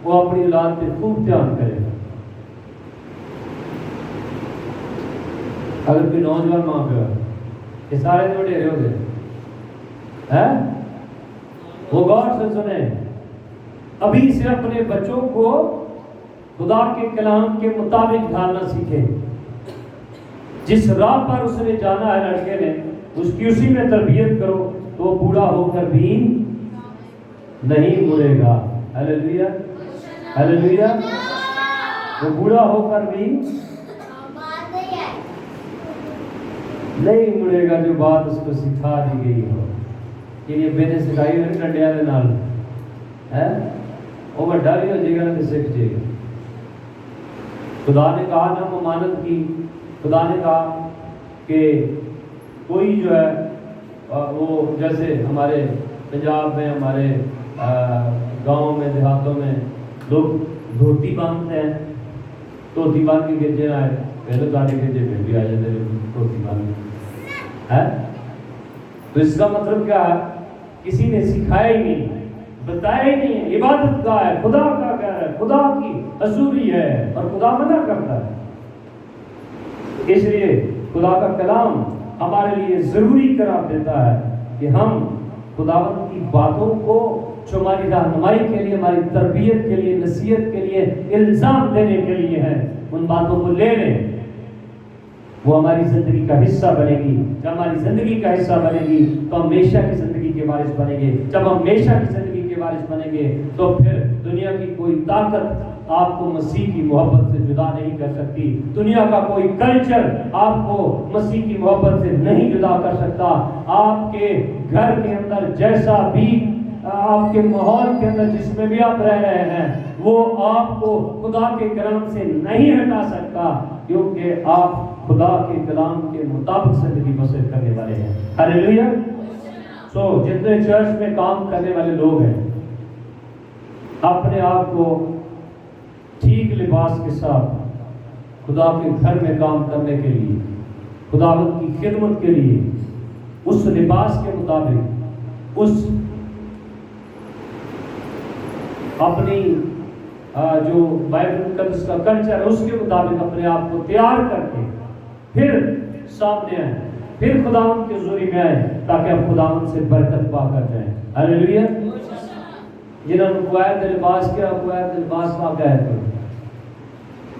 وہ اپنی اولاد پہ خوب دھیان کرے گا۔ اگر کوئی نوجوان ماں پہ ہوا ہے، یہ سارے تو ڈیرے ہو گئے ہیں، وہ غور سے سنیں، ابھی سے اپنے بچوں کو خدا کے کلام کے مطابق ڈھالنا سیکھیں۔ جس راہ پر اس نے جانا ہے لڑکے نے، اس کی اسی میں تربیت کرو تو وہ بوڑھا ہو کر بھی نہیں مڑے گا۔ ہاللیلویہ، ہاللیلویہ۔ وہ بوڑھا ہو کر بھی نہیں مڑے گا جو بات اس کو سکھا دی گئی ہو۔ یہ بے نے سکھائی ہوئی ڈنڈیا کے نال ہے، وہ بڑا بھی ہو جائے گا تو سکھ جائے گا۔ خدا نے کہا نا ممانت کی، خدا نے کہا کہ کوئی جو ہے وہ جیسے ہمارے پنجاب میں، ہمارے گاؤں میں، دیہاتوں میں لوگ دھوتی باندھتے ہیں، دھوتی باندھ کے گرجے آئے، پہلے گاڑی گرجے میں بھی آ جاتے ہیں دھوتی باندھ ہے۔ تو اس کا مطلب کیا ہے؟ کسی نے سکھایا ہی نہیں، بتایا ہی نہیں۔ عبادت کا ہے، خدا کا کیا ہے، خدا کی حضوری ہے اور خدا منع کرتا ہے۔ اس لیے خدا کا کلام ہمارے لیے ضروری قرار دیتا ہے کہ ہم خداوند کی باتوں کو جو ہماری رہنمائی کے لیے، ہماری تربیت کے لیے، نصیحت کے لیے، الزام دینے کے لیے ہے، ان باتوں کو لے لیں۔ وہ ہماری زندگی کا حصہ بنے گی۔ جب ہماری زندگی کا حصہ بنے گی تو ہمیشہ کی زندگی کے وارث بنیں گے۔ جب ہم ہمیشہ کی زندگی کے وارث بنیں گے تو پھر دنیا کی کوئی طاقت آپ کو مسیح کی محبت سے جدا نہیں کر سکتی۔ دنیا کا کوئی کلچر آپ کو مسیح کی محبت سے نہیں جدا کر سکتا۔ آپ کے گھر کے اندر جیسا بھی آپ کے ماحول کے اندر جس میں بھی آپ رہ رہے ہیں، وہ آپ کو خدا کے کلام سے نہیں ہٹا سکتا، کیونکہ آپ خدا کے کلام کے مطابق زندگی بسر کرنے والے ہیں۔ ہاللیلویہ۔ جتنے چرچ میں کام کرنے والے لوگ ہیں، اپنے آپ کو ٹھیک لباس کے ساتھ خدا کے گھر میں کام کرنے کے لیے، خداوند کی خدمت کے لیے، اس لباس کے مطابق، اس اپنی جو بائبل مقدس کا کلچر ہے اس کے مطابق اپنے آپ کو تیار کر کے پھر سامنے آئیں، پھر خداوند کے حضوری میں آئیں، تاکہ آپ خداوند سے برکت پا کر جائیں۔ ہاللیلویہ۔ جنہوں نے قوائد لباس کیا، قوائد لباس پا کے آئے کرو،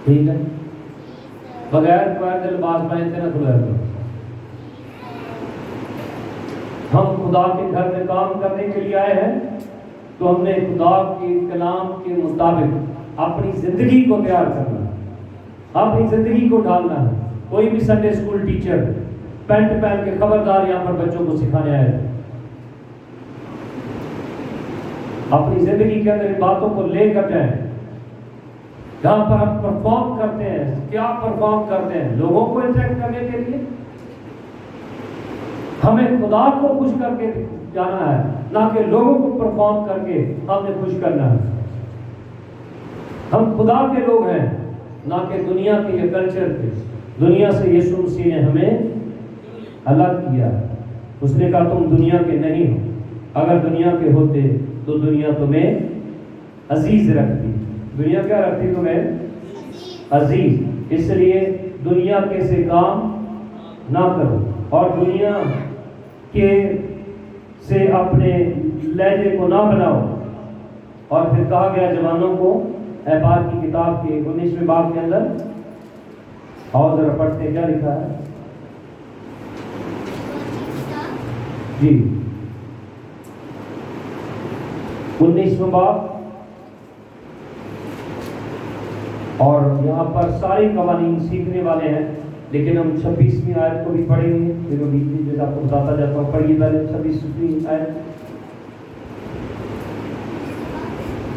ٹھیک ہے، بغیر قوائد لباس پہنتے نہ کھلا کرو۔ ہم خدا کے گھر میں کام کرنے کے لیے آئے ہیں تو ہم نے خدا کے کلام کے مطابق اپنی زندگی کو تیار کرنا ہے، اپنی زندگی کو ڈھالنا ہے۔ کوئی بھی سنڈے اسکول ٹیچر پینٹ پہن کے خبردار یہاں پر بچوں کو سکھانے آئے تھے، اپنی زندگی کے اندر ان باتوں کو لے کر جائیں۔ جہاں پر ہم پرفارم کرتے ہیں، کیا پرفارم کرتے ہیں؟ لوگوں کو انٹریکٹ کرنے کے لیے؟ ہمیں خدا کو خوش کر کے جانا ہے، نہ کہ لوگوں کو پرفارم کر کے ہم نے خوش کرنا ہے۔ ہم خدا کے لوگ ہیں، نہ کہ دنیا کے یا کلچر کے۔ دنیا سے یسوع مسیح نے ہمیں الگ کیا۔ اس نے کہا تم دنیا کے نہیں ہو، اگر دنیا کے ہوتے تو دنیا تمہیں عزیز رکھتی۔ دنیا کیا رکھتی تمہیں؟ عزیز، اس لیے دنیا کے سے کام نہ کرو اور دنیا کے سے اپنے لہجے کو نہ بناؤ۔ اور پھر کہا گیا جوانوں کو احبار کی کتاب کے 19ویں باب کے اندر، آؤ ذرا پڑھتے ہیں کیا لکھا ہے جی 19واں باب، اور یہاں پر سارے قوانین سیکھنے والے ہیں، لیکن ہم 26ویں آیت کو بھی پڑھیں گے۔ پھر وہ بیچ آپ کو بتاتا جاتا ہوں، پڑھیے پہلے 26ویں آیت۔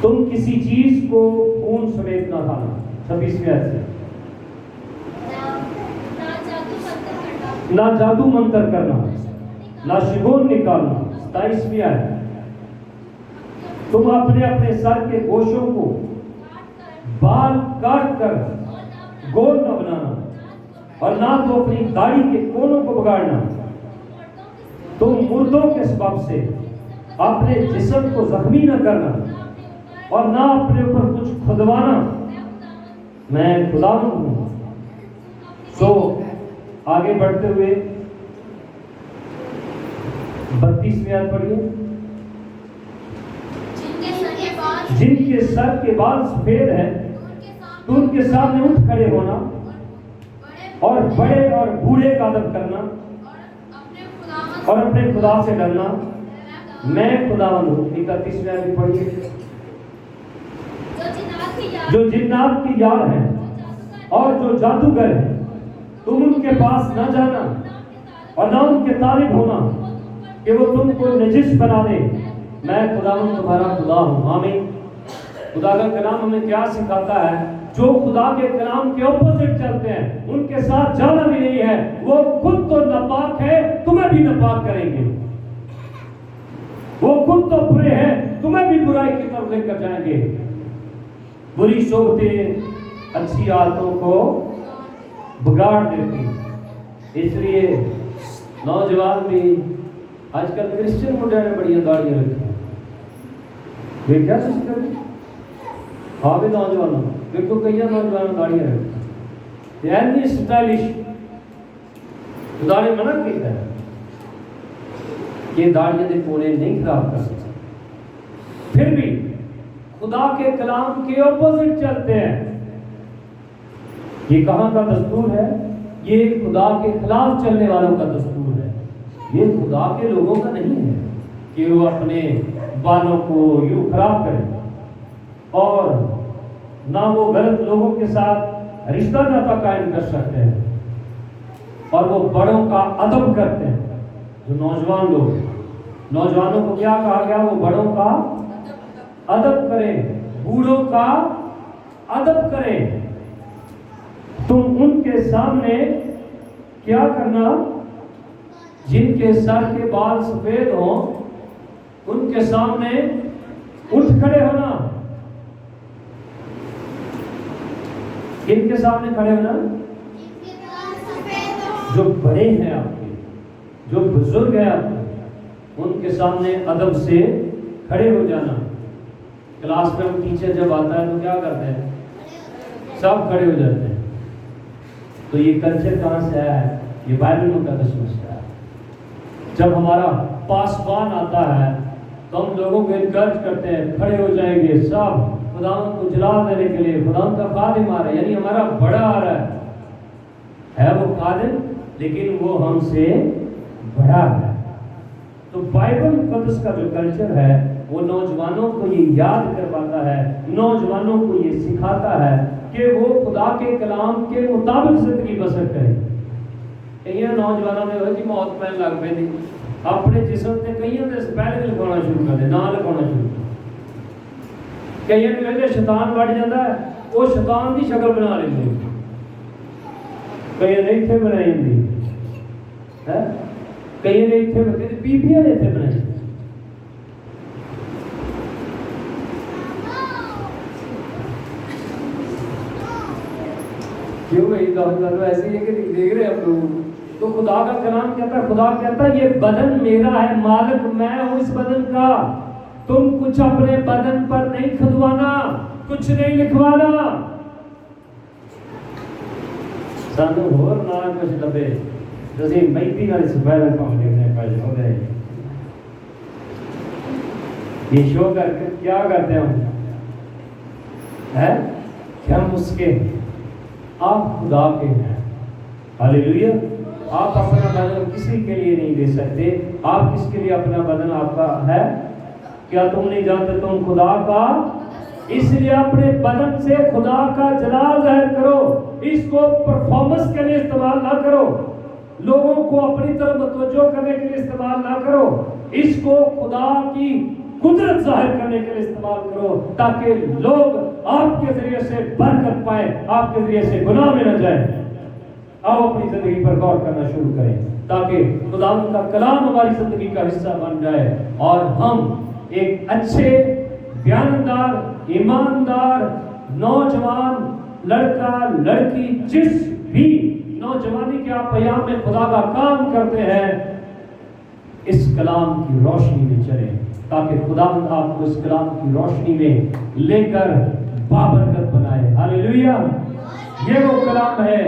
تم کسی چیز کو خون سمیت نہ کھانا، 26ویں آیت سے، نہ جادو منتر کرنا، نہ شگون نکالنا، 27ویں آیت۔ تم اپنے اپنے سر کے گوشوں کو بال کاٹ کر گول نہ بنانا، اور نہ تو اپنی داڑھی کے کونوں کو بگاڑنا۔ تم مردوں کے سبب سے اپنے جسم کو زخمی نہ کرنا، اور نہ اپنے اوپر کچھ کھدوانا، میں خداوند ہوں۔ سو آگے بڑھتے ہوئے 32ویں آیت پڑھیے۔ جن کے سر کے بال سفید ہیں تو ان کے سامنے اٹھ کھڑے ہونا، اور بڑے اور بوڑھے کا ادب کرنا، اور اپنے خدا سے ڈرنا، میں خداوند ہوں۔ 31ویں آیت پڑھیے۔ جو جنات کی یار ہیں اور جو جادوگر ہیں، تم ان کے پاس نہ جانا اور نہ ان کے طالب ہونا کہ وہ تم کو نجس بنا دے، میں خداوند تمہارا خدا ہوں۔ آمین۔ خدا کا کلام ہمیں کیا سکھاتا ہے؟ جو خدا کے کلام کے اپوزٹ چلتے ہیں ان کے ساتھ جانا بھی نہیں ہے، وہ خود تو ناپاک ہے، تمہیں بھی ناپاک کریں گے۔ وہ خود تو برے ہیں، تمہیں بھی برائی کی طرف لے کر جائیں گے۔ بری صحبتیں اچھی عادتوں کو بگاڑ دیتی، اس لیے نوجوان بھی آج کل کرسچن منڈے نے بڑی داڑیاں رکھی، یہ کیا چیز کر رہی؟ ہاں بھی نوجوانوں دیکھو، کئی نوجوان داڑیاں رکھی، یعنی سٹائلش۔ خدا نے منع کیا ہے کہ داڑیاں دے کونے نہیں خراب کر سکتے، پھر بھی خدا کے کلام کے اپوزٹ چلتے ہیں۔ یہ کہاں کا دستور ہے؟ یہ خدا کے خلاف چلنے والوں کا دستور ہے، یہ خدا کے لوگوں کا نہیں ہے کہ وہ اپنے بالوں کو یوں خراب کریں، اور نہ وہ غلط لوگوں کے ساتھ رشتہ ناطہ قائم کر سکتے ہیں، اور وہ بڑوں کا ادب کرتے ہیں۔ جو نوجوان لوگ، نوجوانوں کو کیا کہا گیا؟ وہ بڑوں کا ادب کریں، بوڑھوں کا ادب کریں۔ تم ان کے سامنے کیا کرنا؟ جن کے سر کے بال سفید ہوں ان کے سامنے اٹھ کھڑے ہونا۔ کن کے سامنے کھڑے ہونا؟ جو بڑے ہیں آپ کے، جو بزرگ ہیں آپ کے، ان کے سامنے ادب سے کھڑے ہو جانا۔ کلاس میں ہم ٹیچر جب آتا ہے تو کیا کرتے ہیں؟ سب کھڑے ہو جاتے ہیں۔ تو یہ کلچر کہاں سے آیا ہے؟ یہ بائبل مقدس میں سے آیا ہے۔ جب ہمارا پاسبان آتا ہے تو ہم لوگوں کو انکریج کرتے ہیں، کھڑے ہو جائیں گے سب، خداوند کو جلال دینے کے لیے۔ خداوند کا خادم آ رہا ہے، یعنی ہمارا بڑا آ رہا ہے وہ خادم، لیکن وہ ہم سے بڑا ہے۔ تو بائبل مقدس کا جو کلچر ہے وہ نوجوانوں کو یہ یاد کرواتا ہے، نوجوانوں کو یہ سکھاتا ہے کہ وہ خدا کے کلام کے مطابق زندگی بسر کریں۔ کئی نوجوانوں نے وہ جی موت پہن لگ پہ دی، اپنے جسم سے کئی پہلے لکھانا شروع کر دے، نہ لکھانا شروع کر دے۔ کئی نے شیطان بڑھ جاتا ہے، وہ شیطان کی شکل بنا لیتے، کئی نے اتنے بنائی دی، کئی نے اتنے بیبیاں نے اتنے بنائی۔ کیوں بھائی ایسے ہی ہے کہ دیکھ رہے آپ لوگ؟ تو خدا کا کلام کہتا ہے، خدا کہتا ہے یہ بدن میرا ہے، مالک میں ہوں اس بدن کا، تم کچھ اپنے بدن پر نہیں کھدوانا، کچھ نہیں لکھوانا۔ سانو ہور نہ کچھ لبے جسے مہندی والے سپیرے پاؤں لینے پہ ہو گئے یہ شو کر کے کیا کرتے ہوں ہے کہ ہم اس کے آپ خدا کے ہیں ہاللیلویا آپ اپنا بدن کسی کے لیے نہیں دے سکتے آپ کس کے لیے اپنا بدن آپ کا ہے کیا تم نہیں جانتے تم خدا کا اس لیے اپنے بدن سے خدا کا جلال ظاہر کرو اس کو پرفارمنس کے لیے استعمال نہ کرو لوگوں کو اپنی طرف متوجہ کرنے کے لیے استعمال نہ کرو اس کو خدا کی قدرت ظاہر کرنے کے لیے استعمال کرو تاکہ لوگ آپ کے ذریعے سے برکت پائیں آپ کے ذریعے سے گناہ میں نہ جائیں آؤ اپنی زندگی پر غور کرنا شروع کریں تاکہ خدا کا کلام ہماری زندگی کا حصہ بن جائے اور ہم ایک اچھے بیاندار ایماندار نوجوان لڑکا لڑکی جس بھی نوجوانی کے آپ ایام میں خدا کا کام کرتے ہیں اس کلام کی روشنی میں چلیں تاکہ خدا آپ کو اس کلام کی روشنی میں لے کر بابرکت بنائے ہاللیلویا یہ وہ کلام ہے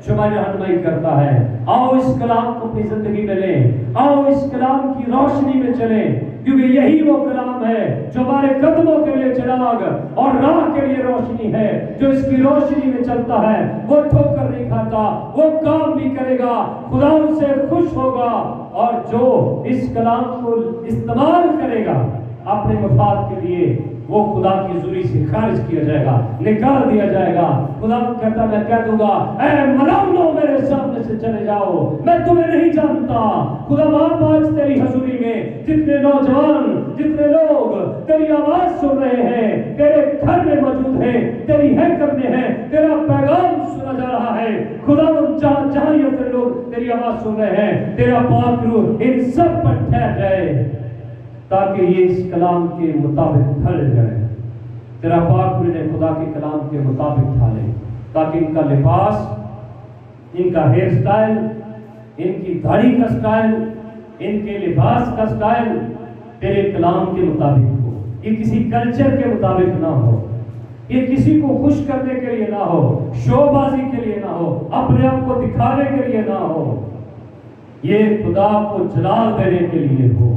جو ہماری رہنمائی کرتا ہے آؤ اس کلام کو اپنی زندگی میں لیں آؤ اس کلام کی روشنی میں چلیں کیونکہ یہی وہ کلام ہے جو ہمارے قدموں کے لیے چراغ اور راہ کے لیے روشنی ہے جو اس کی روشنی میں چلتا ہے وہ ٹھوکر نہیں کھاتا وہ کام بھی کرے گا خدا ان سے خوش ہوگا اور جو اس کلام کو استعمال کرے گا اپنے مفاد کے لیے وہ خدا کی حضوری سے خارج کیا جائے گا نکال دیا جائے گا خدا کہتا میں کہہ دوں گا اے ملعونو میرے سامنے سے چلے جاؤ میں تمہیں نہیں جانتا خدا باپ آج تیری حضوری میں جتنے نوجوان جتنے لوگ تیری آواز سن رہے ہیں تیرے گھر میں موجود ہیں تیری ہیکل میں ہیں تیرا پیغام سنا جا رہا ہے خدا جہاں یہ تیرے لوگ تیری آواز سن رہے ہیں تیرا پاک روح ان سب پر ٹھہر جائے تاکہ یہ اس کلام کے مطابق ڈھل جائے تیرا پاک روح نے خدا کے کلام کے مطابق ڈھالے تاکہ ان کا لباس ان کا ہیئر سٹائل ان کی داڑھی کا سٹائل ان کے لباس کا سٹائل تیرے کلام کے مطابق ہو یہ کسی کلچر کے مطابق نہ ہو یہ کسی کو خوش کرنے کے لیے نہ ہو شو بازی کے لیے نہ ہو اپنے آپ کو دکھانے کے لیے نہ ہو یہ خدا کو جلال دینے کے لیے ہو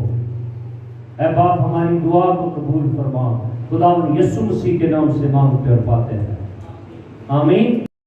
اے باپ ہماری دعا کو قبول فرما خدا یسوع مسیح کے نام سے مانگتے اور پاتے ہیں آمین